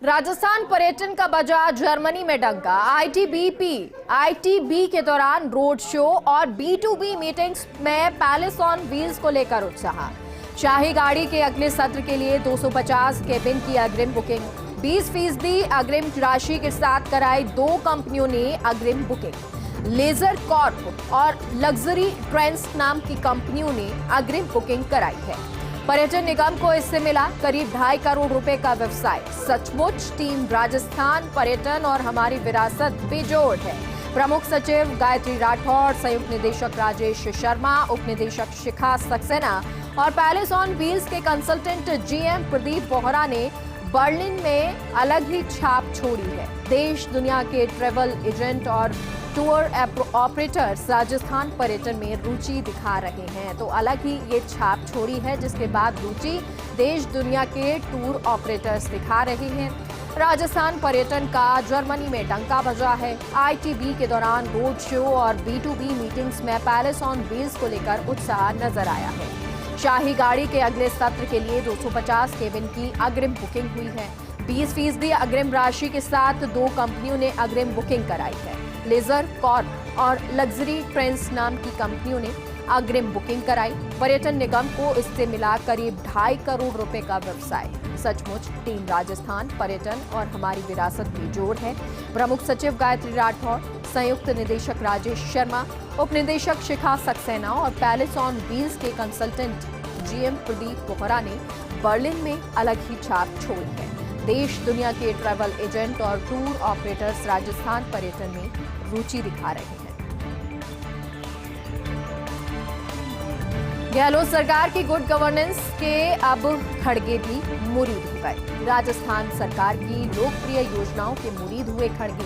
राजस्थान पर्यटन का बजा जर्मनी में डंका। आईटीबी के दौरान रोड शो और B2B मीटिंग्स में पैलेस ऑन व्हील्स को लेकर उत्साह। शाही गाड़ी के अगले सत्र के लिए 250 केबिन की अग्रिम बुकिंग। 20% अग्रिम राशि के साथ कराई 2 कंपनियों ने अग्रिम बुकिंग। लेजर कॉर्प और लग्जरी ट्रेंड्स नाम की कंपनियों ने अग्रिम बुकिंग कराई है। पर्यटन निगम को इससे मिला करीब 2.5 करोड़ रुपए का व्यवसाय। सचमुच टीम राजस्थान पर्यटन और हमारी विरासत बेजोड़ है। प्रमुख सचिव गायत्री राठौड़, संयुक्त निदेशक राजेश शर्मा, उप निदेशक शिखा सक्सेना और पैलेस ऑन व्हील्स के कंसल्टेंट GM प्रदीप बोहरा ने बर्लिन में अलग ही छाप छोड़ी है। देश दुनिया के ट्रैवल एजेंट और टूर ऑपरेटर्स राजस्थान पर्यटन में रुचि दिखा रहे हैं, तो अलग ही ये छाप छोड़ी है, जिसके बाद रुचि देश दुनिया के टूर ऑपरेटर्स दिखा रहे हैं। राजस्थान पर्यटन का जर्मनी में डंका बजा है। आईटीबी के दौरान रोड शो और B2B मीटिंग्स में पैलेस ऑन व्हील्स को लेकर उत्साह नजर आया है। शाही गाड़ी के अगले सत्र के लिए 250 केबिन की अग्रिम बुकिंग हुई है। 20% अग्रिम राशि के साथ 2 कंपनियों ने अग्रिम बुकिंग कराई है। लेजर कॉर्प और लग्जरी ट्रेंड्स नाम की कंपनियों ने अग्रिम बुकिंग कराई। पर्यटन निगम को इससे मिला करीब 2.5 करोड़ रुपए का व्यवसाय। सचमुच टीम राजस्थान पर्यटन और हमारी विरासत बेजोड़ है। प्रमुख सचिव गायत्री राठौड़, संयुक्त निदेशक राजेश शर्मा, उप निदेशक शिखा सक्सेना और पैलेस ऑन व्हील्स के कंसल्टेंट GM प्रदीप बोहरा ने बर्लिन में अलग ही छाप छोड़ी है। देश दुनिया के ट्रैवल एजेंट और टूर ऑपरेटर्स राजस्थान पर्यटन में रुचि दिखा रहे हैं। गहलोत सरकार की गुड गवर्नेंस के अब खड़गे भी मुरीद हो गए। राजस्थान सरकार की लोकप्रिय योजनाओं के मुरीद हुए खड़गे।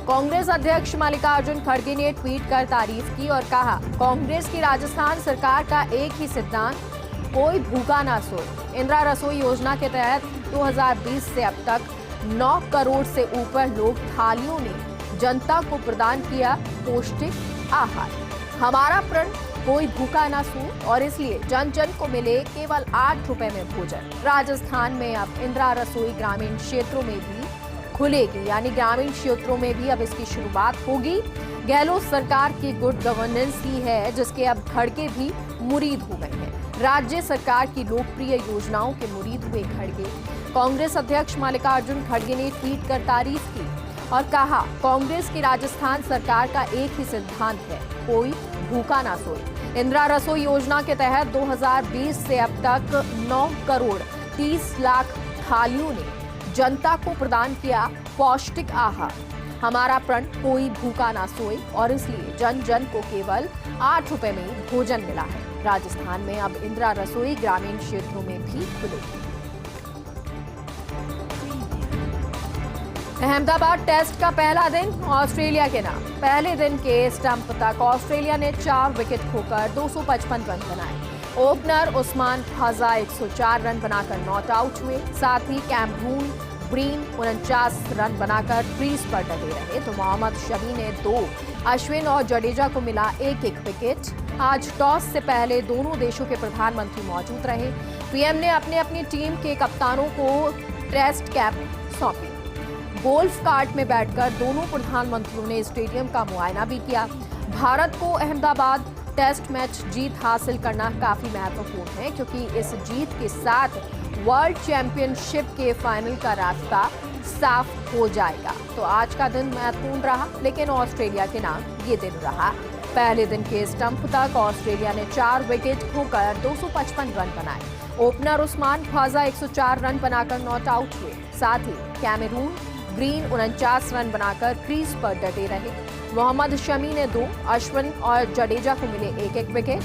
कांग्रेस अध्यक्ष मल्लिकार्जुन खड़गे ने ट्वीट कर तारीफ की और कहा, कांग्रेस की राजस्थान सरकार का एक ही सिद्धांत, कोई भूखा ना सोए। इंदिरा रसोई योजना के तहत 2020 से अब तक 9 करोड़ से ऊपर लोग थालियों ने जनता को प्रदान किया पौष्टिक आहार। हमारा प्रण, कोई भूखा ना सोए, और इसलिए जन जन को मिले केवल 8 रुपए में भोजन। राजस्थान में अब इंदिरा रसोई ग्रामीण क्षेत्रों में भी खुलेगी, यानी ग्रामीण क्षेत्रों में भी अब इसकी शुरुआत होगी। गहलोत सरकार की गुड गवर्नेंस ही है जिसके अब खड़गे भी मुरीद हो गए हैं। राज्य सरकार की लोकप्रिय योजनाओं के मुरीद हुए खड़गे। कांग्रेस अध्यक्ष मल्लिकार्जुन खड़गे ने ट्वीट कर तारीफ की और कहा, कांग्रेस की राजस्थान सरकार का एक ही सिद्धांत है, कोई भूखा ना सोए। इंदिरा रसोई योजना के तहत 2020 से अब तक 9 करोड़ 30 लाख थालियों ने जनता को प्रदान किया पौष्टिक आहार। हमारा प्रण, कोई भूखा ना सोए, और इसलिए जन जन को केवल 8 रुपए में भोजन मिला है। राजस्थान में अब इंदिरा रसोई ग्रामीण क्षेत्रों में भी खुलेगी। अहमदाबाद टेस्ट का पहला दिन ऑस्ट्रेलिया के नाम। पहले दिन के स्टंप तक ऑस्ट्रेलिया ने 4 विकेट खोकर 255 रन बनाए। ओपनर उस्मान ख्वाजा 104 रन बनाकर नॉट आउट हुए। साथ ही कैमरून ग्रीन 49 रन बनाकर क्रीज पर डटे रहे, तो मोहम्मद शमी ने 2, अश्विन और जडेजा को मिला 1-1 विकेट। आज टॉस से पहले दोनों देशों के प्रधानमंत्री मौजूद रहे। PM ने अपनी टीम के कप्तानों को टेस्ट कैप सौंपी। गोल्फ कार्ट में बैठकर दोनों प्रधानमंत्रियों ने स्टेडियम का मुआयना भी किया। भारत को अहमदाबाद टेस्ट मैच जीत हासिल करना काफी महत्वपूर्ण है, क्योंकि इस जीत के साथ वर्ल्ड चैंपियनशिप के फाइनल का रास्ता साफ हो जाएगा। तो आज का दिन महत्वपूर्ण रहा, लेकिन ऑस्ट्रेलिया के नाम ये दिन रहा। पहले दिन के स्टंप तक ऑस्ट्रेलिया ने 4 विकेट खोकर 255 रन बनाए। ओपनर उस्मान ख्वाजा 104 रन बनाकर नॉट आउट हुए। साथ ही कैमरून ग्रीन 49 रन बनाकर क्रीज पर डटे रहे। मोहम्मद शमी ने 2, अश्विन और जडेजा को मिले 1-1 विकेट।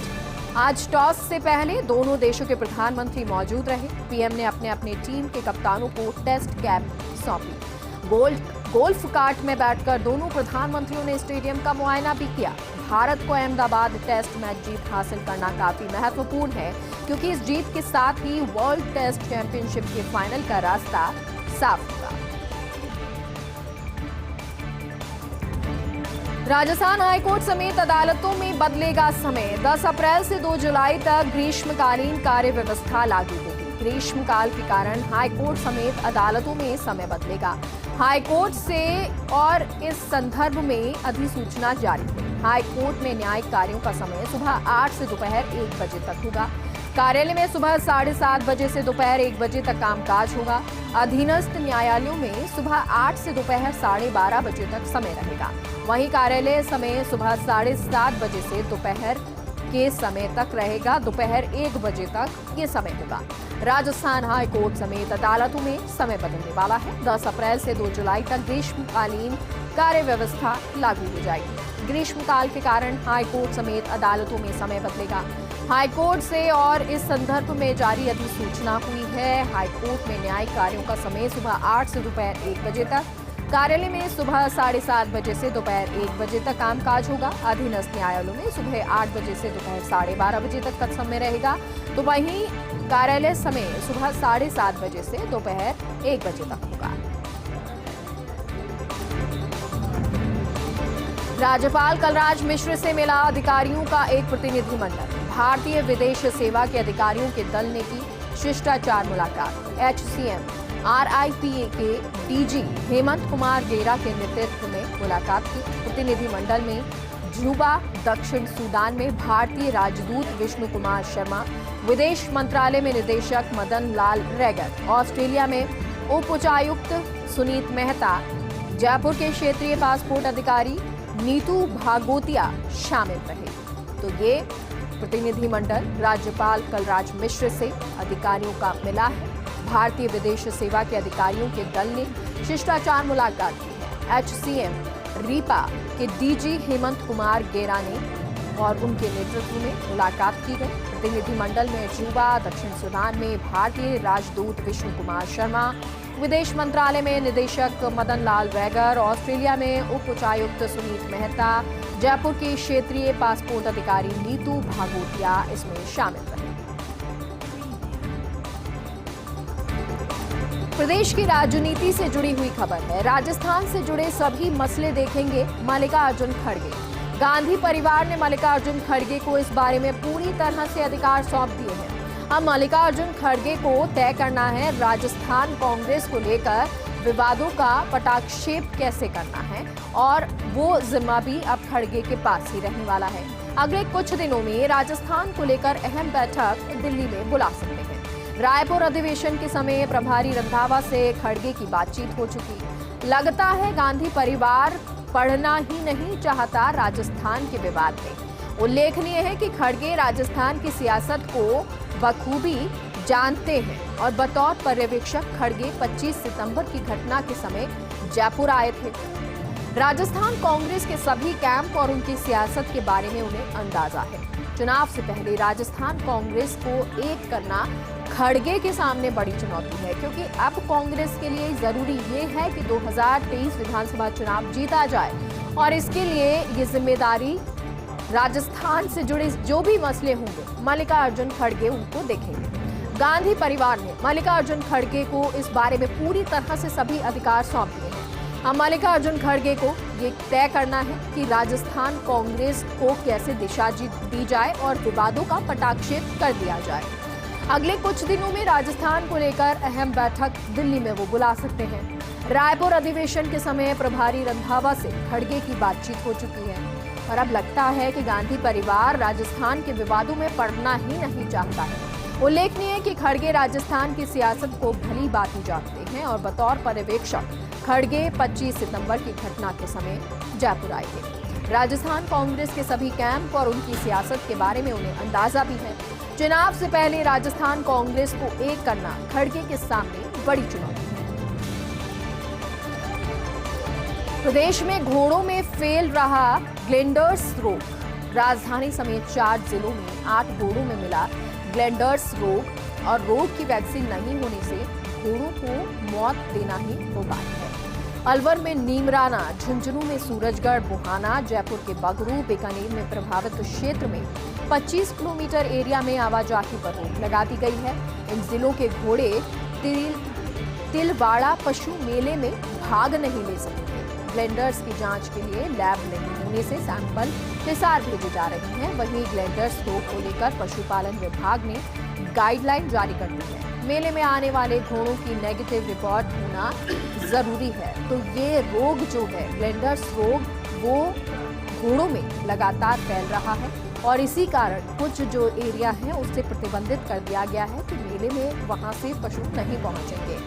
आज टॉस से पहले दोनों देशों के प्रधानमंत्री मौजूद रहे। PM ने अपने टीम के कप्तानों को टेस्ट कैप सौंपी। गोल्फ कार्ट में बैठकर दोनों प्रधानमंत्रियों ने स्टेडियम का मुआयना भी किया। भारत को अहमदाबाद टेस्ट मैच जीत हासिल करना काफी महत्वपूर्ण है, क्योंकि इस जीत के साथ ही वर्ल्ड टेस्ट चैंपियनशिप के फाइनल का रास्ता साफ होगा। राजस्थान हाईकोर्ट समेत अदालतों में बदलेगा समय। 10 अप्रैल से 2 जुलाई तक ग्रीष्मकालीन कार्य व्यवस्था लागू होगी। ग्रीष्मकाल के कारण हाईकोर्ट समेत अदालतों में समय बदलेगा। हाईकोर्ट से और इस संदर्भ में अधिसूचना जारी हुई। हाईकोर्ट में न्यायिक कार्यों का समय सुबह 8 से दोपहर 1 बजे तक होगा। कार्यालय में सुबह 7:30 बजे से दोपहर 1 बजे तक कामकाज होगा। अधीनस्थ न्यायालयों में सुबह 8 से दोपहर 12:30 बजे तक समय रहेगा। वहीं कार्यालय समय सुबह 7:30 बजे से दोपहर के समय तक रहेगा। दोपहर 1 बजे तक ये समय होगा। राजस्थान हाई कोर्ट समेत अदालतों में समय बदलने वाला है। 10 अप्रैल से 2 जुलाई तक ग्रीष्मकालीन कार्य व्यवस्था लागू हो जाएगी। ग्रीष्मकाल के कारण हाई कोर्ट समेत अदालतों में समय बदलेगा। हाईकोर्ट से और इस संदर्भ में जारी अधिसूचना हुई है। हाईकोर्ट में न्यायिक कार्यों का समय सुबह 8 से दोपहर 1 बजे तक। कार्यालय में सुबह 7:30 बजे से दोपहर 1 बजे तक कामकाज होगा। अधीनस्थ न्यायालयों में सुबह 8 बजे से दोपहर 12:30 बजे तक का समय रहेगा। तो वहीं कार्यालय समय सुबह 7:30 बजे से दोपहर 1 बजे तक होगा। राज्यपाल कलराज मिश्र से मिला अधिकारियों का एक प्रतिनिधिमंडल। भारतीय विदेश सेवा के अधिकारियों के दल ने की शिष्टाचार मुलाकात। HCM RIPA के DG हेमंत कुमार गेरा के नेतृत्व में मुलाकात की। प्रतिनिधिमंडल में जुबा, दक्षिण सूडान में भारतीय राजदूत विष्णु कुमार शर्मा, विदेश मंत्रालय में निदेशक मदन लाल रैगर, ऑस्ट्रेलिया में उप उच्चायुक्त सुनीत मेहता, जयपुर के क्षेत्रीय पासपोर्ट अधिकारी नीतू भागोतिया शामिल रहे। तो ये प्रतिनिधिमंडल राज्यपाल कलराज मिश्र से अधिकारियों का मिला है। भारतीय विदेश सेवा के अधिकारियों के दल ने शिष्टाचार मुलाकात की है। HCM RIPA के DG हेमंत कुमार गेरा ने और उनके नेतृत्व में मुलाकात की गई। प्रतिनिधिमंडल में जुबा, दक्षिण सूडान में भारतीय राजदूत विष्णु कुमार शर्मा, विदेश मंत्रालय में निदेशक मदन लाल रैगर, ऑस्ट्रेलिया में उप उच्चायुक्त सुनीत मेहता, जयपुर की क्षेत्रीय पासपोर्ट अधिकारी नीतू भागोतिया इसमें शामिल रहे। प्रदेश की राजनीति से जुड़ी हुई खबर है। राजस्थान से जुड़े सभी मसले देखेंगे मल्लिकार्जुन खड़गे। गांधी परिवार ने मल्लिकार्जुन खड़गे को इस बारे में पूरी तरह से अधिकार सौंप दिए हैं। अब मल्लिकार्जुन खड़गे को तय करना है राजस्थान कांग्रेस को लेकर विवादों का पटाक्षेप कैसे करना है, और वो जिम्मा भी अब खड़गे के पास ही रहने वाला है। अगले कुछ दिनों में राजस्थान को लेकर अहम बैठक दिल्ली में बुला सकते हैं। रायपुर अधिवेशन के समय प्रभारी रंधावा से खड़गे की बातचीत हो चुकी। लगता है गांधी परिवार पढ़ना ही नहीं चाहता राजस्थान के विवाद में। उल्लेखनीय है कि खड़गे राजस्थान की सियासत को बखूबी जानते हैं और बतौर पर्यवेक्षक खड़गे 25 सितंबर की घटना के समय जयपुर आए थे। राजस्थान कांग्रेस के सभी कैंप और उनकी सियासत के बारे में उन्हें अंदाजा है। चुनाव से पहले राजस्थान कांग्रेस को एक करना खड़गे के सामने बड़ी चुनौती है, क्योंकि अब कांग्रेस के लिए जरूरी ये है कि 2023 विधानसभा चुनाव जीता जाए, और इसके लिए ये जिम्मेदारी राजस्थान से जुड़े जो भी मसले होंगे मल्लिकार्जुन खड़गे उनको देखेंगे। गांधी परिवार ने मल्लिकार्जुन खड़गे को इस बारे में पूरी तरह से सभी अधिकार सौंप दिए हैं। अब मल्लिकार्जुन खड़गे को ये तय करना है कि राजस्थान कांग्रेस को कैसे दिशा दी जाए और विवादों का पटाक्षेप कर दिया जाए। अगले कुछ दिनों में राजस्थान को लेकर अहम बैठक दिल्ली में वो बुला सकते हैं। रायपुर अधिवेशन के समय प्रभारी रंधावा से खड़गे की बातचीत हो चुकी है, और अब लगता है कि गांधी परिवार राजस्थान के विवादों में पड़ना ही नहीं चाहता है। उल्लेखनीय है कि खड़गे राजस्थान की सियासत को भली भांति जानते हैं और बतौर पर्यवेक्षक खड़गे 25 सितंबर की घटना के समय जयपुर आए थे। राजस्थान कांग्रेस के सभी कैंप और उनकी सियासत के बारे में उन्हें अंदाजा भी है। चुनाव से पहले राजस्थान कांग्रेस को एक करना खड़गे के सामने बड़ी चुनौती है। प्रदेश में घोड़ों में फैल रहा ग्लेंडर्स रोग। राजधानी समेत 4 जिलों में 8 घोड़ों में मिला ग्लेंडर्स रोग, और रोग की वैक्सीन नहीं होने से घोड़ों को मौत देना ही उपाय है। अलवर में नीमराना, झुंझुनू में सूरजगढ़, बुहाना, जयपुर के बगरू, बीकानेर में प्रभावित क्षेत्र में 25 किलोमीटर एरिया में आवाजाही पर रोक लगा दी गई है। इन जिलों के घोड़े तिलवाड़ा पशु मेले में भाग नहीं ले सकेंगे। ग्लेंडर्स की जांच के लिए लैब नहीं होने से सैंपल हिसार भेजे जा रहे हैं। वहीं ग्लेंडर्स रोग को लेकर पशुपालन विभाग ने गाइडलाइन जारी कर दी है। मेले में आने वाले घोड़ों की नेगेटिव रिपोर्ट होना जरूरी है। तो ये रोग जो है ग्लैंडर्स रोग, वो घोड़ों में लगातार फैल रहा है और इसी कारण कुछ जो एरिया है उससे प्रतिबंधित कर दिया गया है कि मेले में वहां से पशु नहीं पहुंचेंगे।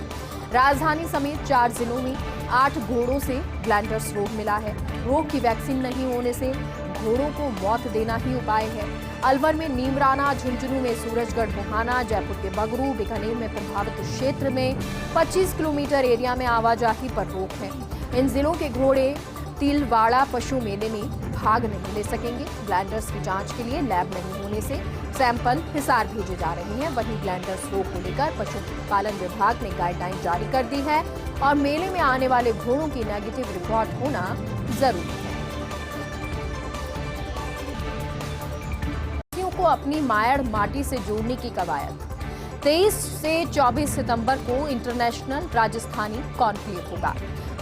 राजधानी समेत 4 जिलों में 8 घोड़ों से ग्लैंडर्स रोग मिला है। रोग की वैक्सीन नहीं होने से घोड़ों को मौत देना ही उपाय है। अलवर में नीमराना, झुंझुनू में सूरजगढ़ मुहाना, जयपुर के बगरू, बीकानेर में प्रभावित क्षेत्र में 25 किलोमीटर एरिया में आवाजाही पर रोक है। इन जिलों के घोड़े तिलवाड़ा पशु मेले में भाग नहीं ले सकेंगे। ग्लैंडर्स की जांच के लिए लैब नहीं होने से सैंपल हिसार भेजे जा रहे हैं। वहीं ग्लैंडर्स रोग को लेकर पशुपालन विभाग ने गाइडलाइन जारी कर दी है और मेले में आने वाले घोड़ों की नेगेटिव रिपोर्ट होना जरूरी है। को अपनी मायड़ माटी से जोड़ने की कवायद 23 से 24 सितंबर को इंटरनेशनल राजस्थानी कॉन्क्लेव होगा।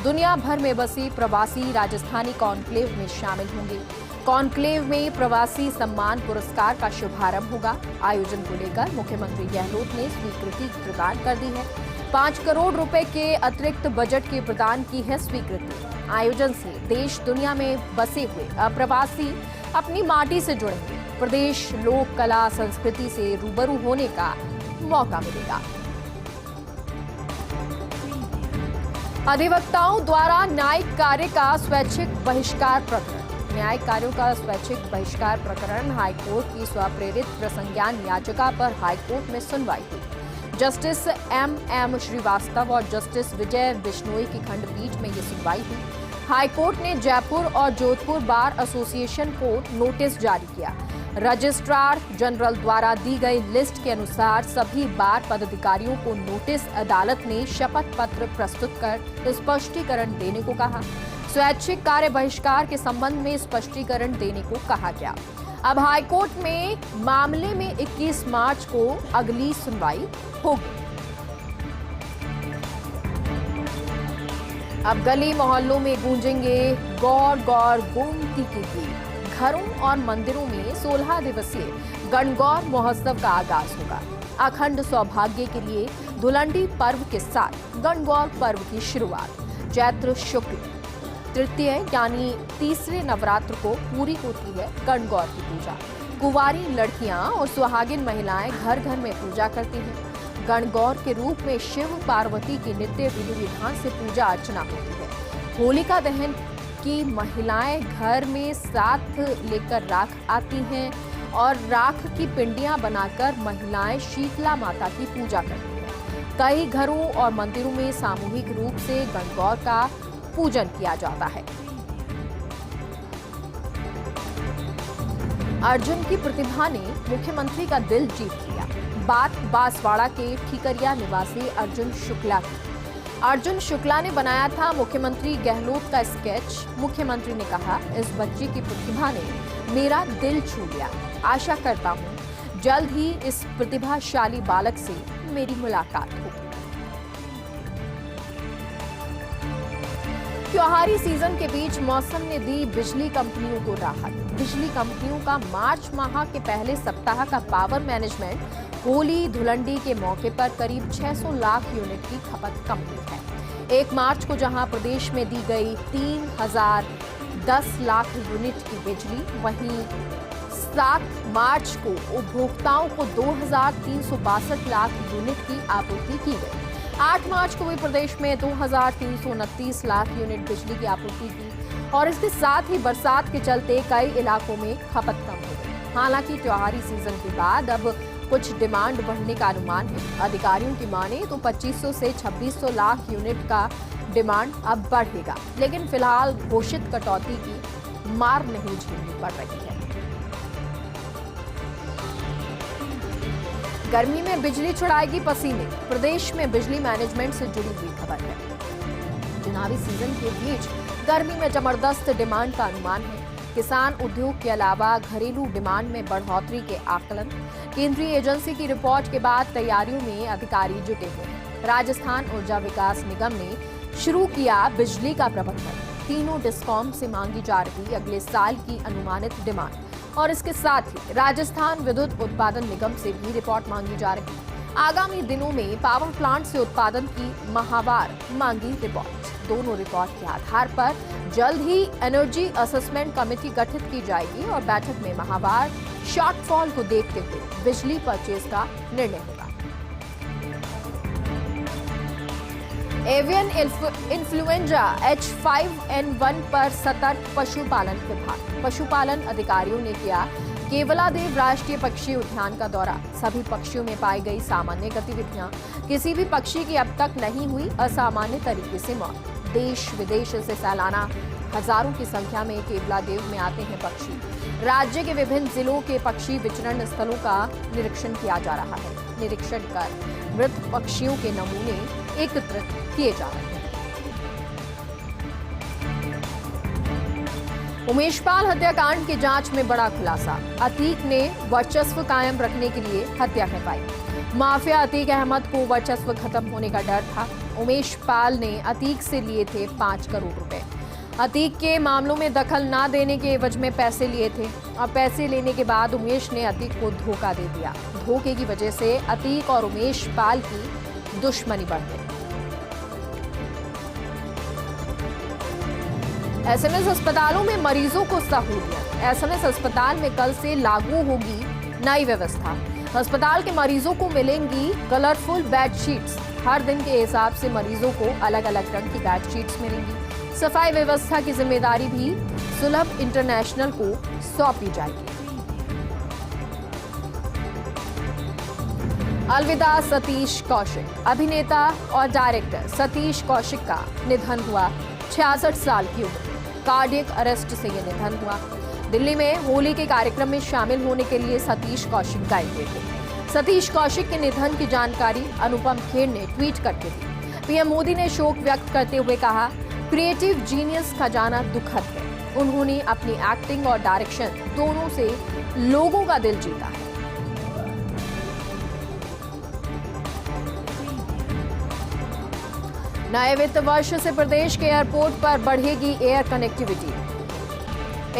दुनिया भर में बसे प्रवासी राजस्थानी कॉन्क्लेव में शामिल होंगे। कॉन्क्लेव में प्रवासी सम्मान पुरस्कार का शुभारंभ होगा। आयोजन को लेकर मुख्यमंत्री गहलोत ने स्वीकृति प्रदान कर दी है। 5 करोड़ रुपए के अतिरिक्त बजट के प्रदान की है स्वीकृति। आयोजन से देश दुनिया में बसे हुए अप्रवासी अपनी माटी से जुड़ेंगे। प्रदेश लोक कला संस्कृति से रूबरू होने का मौका मिलेगा। अधिवक्ताओं द्वारा न्यायिक कार्य का स्वैच्छिक बहिष्कार प्रकरण। न्यायिक कार्यों का स्वैच्छिक बहिष्कार प्रकरण हाईकोर्ट की स्वप्रेरित प्रसंज्ञान याचिका पर हाईकोर्ट में सुनवाई हुई। जस्टिस एम श्रीवास्तव और जस्टिस विजय बिश्नोई की खंडपीठ में ये सुनवाई हुई। हाईकोर्ट ने जयपुर और जोधपुर बार एसोसिएशन को नोटिस जारी किया। रजिस्ट्रार जनरल द्वारा दी गई लिस्ट के अनुसार सभी बार पदाधिकारियों को नोटिस अदालत ने शपथ पत्र प्रस्तुत कर स्पष्टीकरण देने को कहा। स्वैच्छिक कार्य बहिष्कार के संबंध में स्पष्टीकरण देने को कहा गया। अब हाईकोर्ट में मामले में 21 मार्च को अगली सुनवाई होगी। अब गली मोहल्लों में गूंजेंगे गौर गौर गोमती के गीत। घरों और मंदिरों में 16 दिवसीय गणगौर महोत्सव का आगाज होगा। अखंड सौभाग्य के लिए धुलंडी पर्व के साथ गणगौर पर्व की शुरुआत चैत्र शुक्ल तृतीय यानी तीसरे नवरात्र को पूरी होती है गणगौर की पूजा। कुंवारी लड़कियां और सुहागिन महिलाएं घर घर में पूजा करती हैं। गणगौर के रूप में शिव पार्वती की नित्य विधि विधान से पूजा अर्चना होती है। होलिका दहन की महिलाएं घर में साथ लेकर राख आती हैं और राख की पिंडियां बनाकर महिलाएं शीतला माता की पूजा करती हैं। कई घरों और मंदिरों में सामूहिक रूप से गणगौर का पूजन किया जाता है। अर्जुन की प्रतिभा ने मुख्यमंत्री का दिल जीत लिया। बात बांसवाड़ा के ठीकरिया निवासी अर्जुन शुक्ला की। अर्जुन शुक्ला ने बनाया था मुख्यमंत्री गहलोत का स्केच। मुख्यमंत्री ने कहा, इस बच्चे की प्रतिभा ने मेरा दिल छू लिया। आशा करता हूं जल्द ही इस प्रतिभाशाली बालक से मेरी मुलाकात होगी। त्योहारी सीजन के बीच मौसम ने दी बिजली कंपनियों को राहत। बिजली कंपनियों का मार्च माह के पहले सप्ताह का पावर मैनेजमेंट होली धुलंडी के मौके पर करीब 600 लाख यूनिट की खपत कंप्लीट है। 1 मार्च को जहां प्रदेश में दी गई 3010 लाख यूनिट की बिजली, वहीं 7 मार्च को उपभोक्ताओं को 2362 लाख यूनिट की आपूर्ति की गई। 8 मार्च को भी प्रदेश में 2329 लाख यूनिट बिजली की आपूर्ति की और इसके साथ ही बरसात के चलते कई इलाकों में खपत कम हो गई। हालांकि त्योहारी सीजन के बाद अब कुछ डिमांड बढ़ने का अनुमान है। अधिकारियों की माने तो 2500 से 2600 लाख यूनिट का डिमांड अब बढ़ेगा, लेकिन फिलहाल घोषित कटौती की मार नहीं झेलनी पड़ रही है। गर्मी में बिजली छुड़ाएगी पसीने। प्रदेश में बिजली मैनेजमेंट से जुड़ी हुई खबर है। चुनावी सीजन के बीच गर्मी में जबरदस्त डिमांड का अनुमान है। किसान उद्योग के अलावा घरेलू डिमांड में बढ़ोतरी के आकलन। केंद्रीय एजेंसी की रिपोर्ट के बाद तैयारियों में अधिकारी जुटे हुए हैं। राजस्थान ऊर्जा विकास निगम ने शुरू किया बिजली का प्रबंधन। तीनों डिस्कॉम से मांगी जा रही अगले साल की अनुमानित डिमांड और इसके साथ ही राजस्थान विद्युत उत्पादन निगम से भी रिपोर्ट मांगी जा रही। आगामी दिनों में पावर प्लांट से उत्पादन की माहवार मांगी रिपोर्ट। दोनों रिपोर्ट के आधार पर जल्द ही एनर्जी असेसमेंट कमेटी गठित की जाएगी और बैठक में माहवार शॉर्टफॉल को देखते हुए बिजली परचेज का निर्णय होगा। एवियन इन्फ्लुएंजा H5N1 पर सतर्क पशुपालन विभाग। पशुपालन अधिकारियों ने किया केवलादेव राष्ट्रीय पक्षी उद्यान का दौरा। सभी पक्षियों में पाई गई सामान्य गतिविधियां, किसी भी पक्षी की अब तक नहीं हुई असामान्य तरीके से मौत। देश विदेश से सालाना हजारों की संख्या में केवलादेव में आते हैं पक्षी। राज्य के विभिन्न जिलों के पक्षी विचरण स्थलों का निरीक्षण किया जा रहा है। निरीक्षण कर मृत पक्षियों के नमूने एकत्रित किए जा रहे हैं। उमेश पाल हत्याकांड की जांच में बड़ा खुलासा। अतीक ने वर्चस्व कायम रखने के लिए हत्या करवाई। माफिया अतीक अहमद को वर्चस्व खत्म होने का डर था। उमेश पाल ने अतीक से लिए थे 5 करोड़ रुपए। अतीक के मामलों में दखल न देने के एवज में पैसे लिए थे। अब पैसे लेने के बाद उमेश ने अतीक को धोखा दे दिया। धोखे की वजह से अतीक और उमेश पाल की दुश्मनी बढ़ गई। एसएमएस अस्पतालों में मरीजों को सहूलियत। एसएमएस अस्पताल में कल से लागू होगी नई व्यवस्था। अस्पताल के मरीजों को मिलेंगी कलरफुल बेडशीट्स। हर दिन के हिसाब से मरीजों को अलग अलग रंग की बेडशीट्स मिलेंगी। सफाई व्यवस्था की जिम्मेदारी भी सुलभ इंटरनेशनल को सौंपी जाएगी। अलविदा सतीश कौशिक। अभिनेता और डायरेक्टर सतीश कौशिक का निधन हुआ। 66 साल की उम्र। कार्डियक अरेस्ट से यह निधन हुआ। दिल्ली में होली के कार्यक्रम में शामिल होने के लिए सतीश कौशिक गए हुए थे। सतीश कौशिक के निधन की जानकारी अनुपम खेर ने ट्वीट करके दी। पीएम मोदी ने शोक व्यक्त करते हुए कहा, क्रिएटिव जीनियस का जाना दुखद है। उन्होंने अपनी एक्टिंग और डायरेक्शन दोनों से लोगों का दिल जीता है। नए वित्त वर्ष से प्रदेश के एयरपोर्ट पर बढ़ेगी एयर कनेक्टिविटी।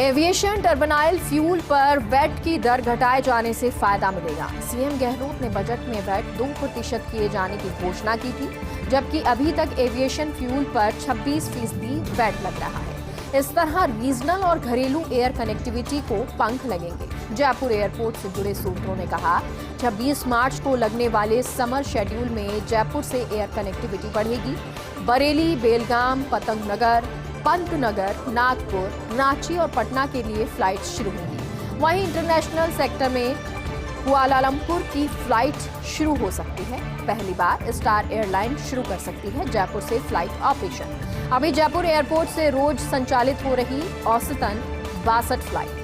एविएशन टर्बाइनल फ्यूल पर वैट की दर घटाए जाने से फायदा मिलेगा। सीएम गहलोत ने बजट में वैट 2% किए जाने की घोषणा की थी, जबकि अभी तक एविएशन फ्यूल पर 26% वैट लग रहा है। इस तरह रीजनल और घरेलू एयर कनेक्टिविटी को पंख लगेंगे। जयपुर एयरपोर्ट से जुड़े सूत्रों ने कहा, 26 मार्च को लगने वाले समर शेड्यूल में जयपुर से एयर कनेक्टिविटी बढ़ेगी। बरेली, बेलगाम, पतंगनगर, पंतनगर, नागपुर, रांची और पटना के लिए फ्लाइट शुरू होंगी। वहीं इंटरनेशनल सेक्टर में कुआलालंपुर की फ्लाइट शुरू हो सकती है। पहली बार स्टार एयरलाइन शुरू कर सकती है जयपुर से फ्लाइट ऑपरेशन। अभी जयपुर एयरपोर्ट से रोज संचालित हो रही औसतन 62 फ्लाइट।